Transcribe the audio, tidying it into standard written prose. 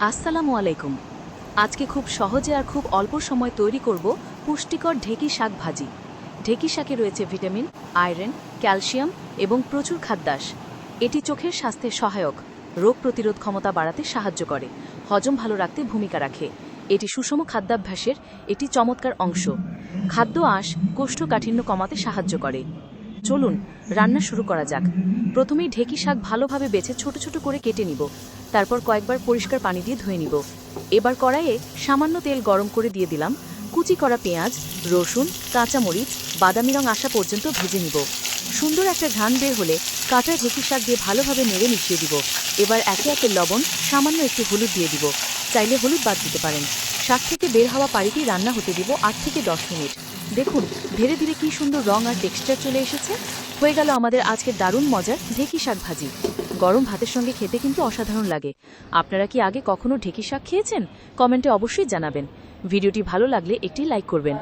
আসসালামু আলাইকুম। আজকে খুব সহজে আর খুব অল্প সময় তৈরি করব পুষ্টিকর ঢেঁকি শাক ভাজি। ঢেঁকি শাকে রয়েছে ভিটামিন, আয়রন, ক্যালসিয়াম এবং প্রচুর খাদ্যাঁশ। এটি চোখের স্বাস্থ্যে সহায়ক, রোগ প্রতিরোধ ক্ষমতা বাড়াতে সাহায্য করে, হজম ভালো রাখতে ভূমিকা রাখে। এটি সুষম খাদ্যাভ্যাসের একটি চমৎকার অংশ। খাদ্য আঁশ কোষ্ঠকাঠিন্য কমাতে সাহায্য করে। চলুন রান্না শুরু করা যাক। প্রথমেই ঢেঁকি শাক ভালোভাবে বেছে ছোট ছোট করে কেটে নিব। তারপর কয়েকবার পরিষ্কার পানি দিয়ে ধুয়ে নিব। এবার কড়াইয়ে সামান্য তেল গরম করে দিয়ে দিলাম। কুচি করা পেঁয়াজ, রসুন, কাঁচামরিচ বাদামি রং আসা পর্যন্ত ভেজে নিব। সুন্দর একটা ঘ্রাণ বের হলে কাটা ঢেঁকি শাক দিয়ে ভালোভাবে নেড়ে মিশিয়ে দিব। এবার একে একে লবণ, সামান্য একটু হলুদ দিয়ে দিব। চাইলে হলুদ বাদ দিতে পারেন। শাক থেকে বের হওয়া পানিতেই রান্না হতে দিব 8 থেকে 10 মিনিট। দেখুন ধীরে ধীরে কি সুন্দর রং আর টেক্সচার চলে এসেছে। হয়ে গেল আমাদের আজকের দারুণ মজার ঢেঁকি শাক ভাজি। গরম ভাতের সঙ্গে খেতে কিন্তু অসাধারণ লাগে। আপনারা কি আগে কখনো ঢেঁকি শাক খেয়েছেন? কমেন্টে অবশ্যই জানাবেন। ভিডিওটি ভালো লাগলে একটি লাইক করবেন।